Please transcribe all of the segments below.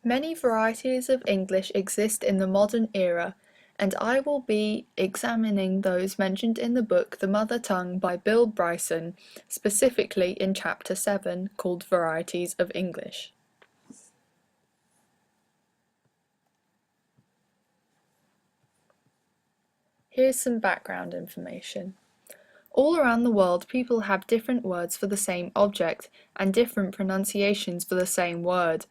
Many varieties of English exist in the modern era, and I will be examining those mentioned in the book The Mother Tongue by Bill Bryson, specifically in Chapter 7, called Varieties of English. Here's some background information. All around the world, people have different words for the same object and different pronunciations for the same word.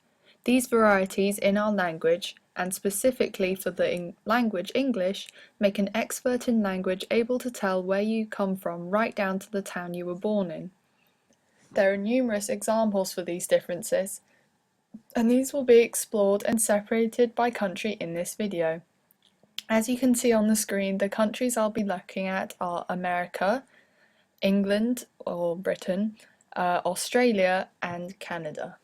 These varieties in our language, and specifically for the language English, make an expert in language able to tell where you come from right down to the town you were born in. There are numerous examples for these differences, and these will be explored and separated by country in this video. As you can see on the screen, the countries I'll be looking at are America, England or Britain, Australia and Canada.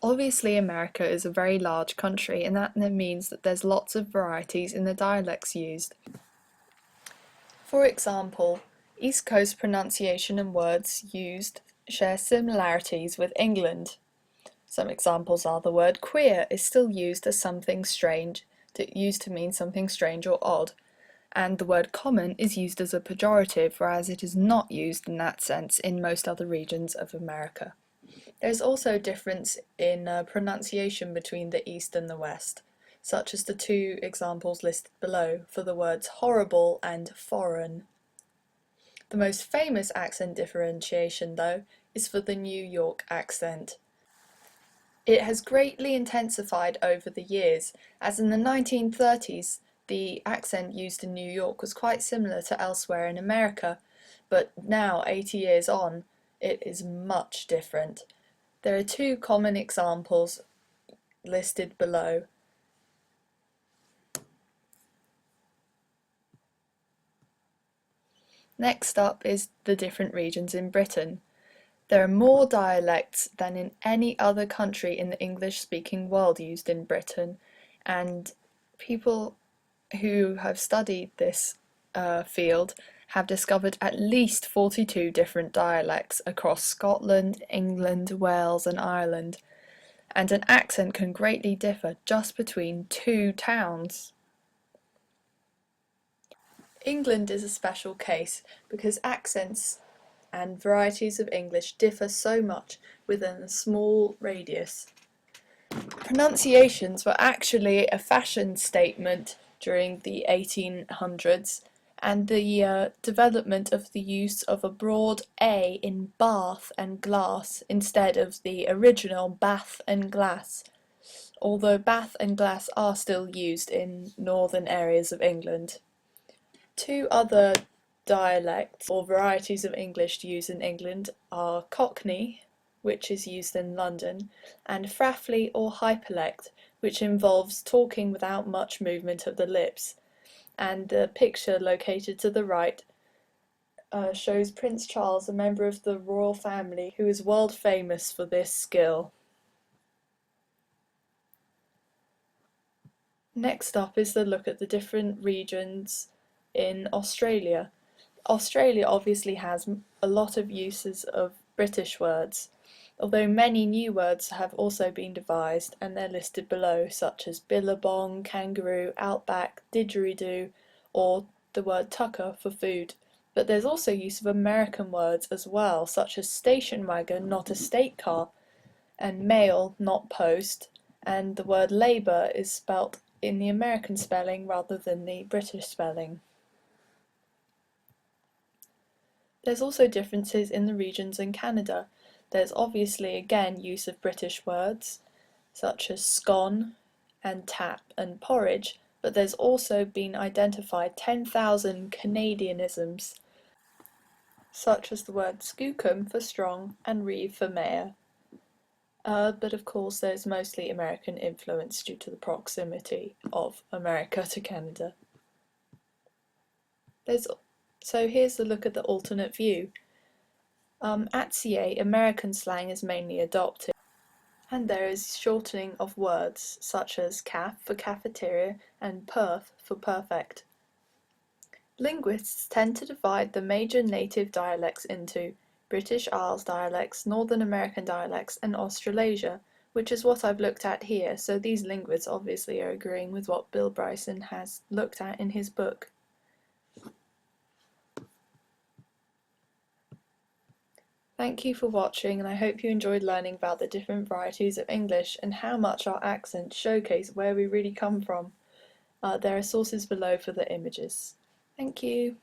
Obviously America is a very large country, and that means that there's lots of varieties in the dialects used. For example, East Coast pronunciation and words used share similarities with England. Some examples are the word queer is still used as something strange, used to mean something strange or odd, and the word common is used as a pejorative, whereas it is not used in that sense in most other regions of America. There's also a difference in pronunciation between the East and the West, such as the two examples listed below for the words horrible and foreign. The most famous accent differentiation, though, is for the New York accent. It has greatly intensified over the years, as in the 1930s the accent used in New York was quite similar to elsewhere in America, but now, 80 years on, it is much different. There are two common examples listed below. Next up is the different regions in Britain. There are more dialects than in any other country in the English-speaking world used in Britain, and people who have studied this field have discovered at least 42 different dialects across Scotland, England, Wales and Ireland, and an accent can greatly differ just between two towns. England is a special case because accents and varieties of English differ so much within a small radius. Pronunciations were actually a fashion statement during the 1800s, and the development of the use of a broad A in bath and glass instead of the original bath and glass, although bath and glass are still used in northern areas of England. Two other dialects or varieties of English used in England are Cockney, which is used in London, and Fraffly or Hyperlect, which involves talking without much movement of the lips. And the picture located to the right shows Prince Charles, a member of the royal family, who is world famous for this skill. Next up is the look at the different regions in Australia. Australia obviously has a lot of uses of British words, although many new words have also been devised and they're listed below, such as billabong, kangaroo, outback, didgeridoo, or the word tucker for food. But there's also use of American words as well, such as station wagon, not a state car, and mail, not post, and the word labour is spelt in the American spelling rather than the British spelling. There's also differences in the regions in Canada. There's obviously again use of British words, such as scone and tap and porridge, but there's also been identified 10,000 Canadianisms, such as the word skookum for strong and reeve for mayor. But of course there's mostly American influence due to the proximity of America to Canada. So here's a look at the alternate view. At CA, American slang is mainly adopted, and there is shortening of words such as caf for cafeteria and perf for perfect. Linguists tend to divide the major native dialects into British Isles dialects, Northern American dialects, and Australasia, which is what I've looked at here, so these linguists obviously are agreeing with what Bill Bryson has looked at in his book. Thank you for watching, and I hope you enjoyed learning about the different varieties of English and how much our accents showcase where we really come from. There are sources below for the images. Thank you.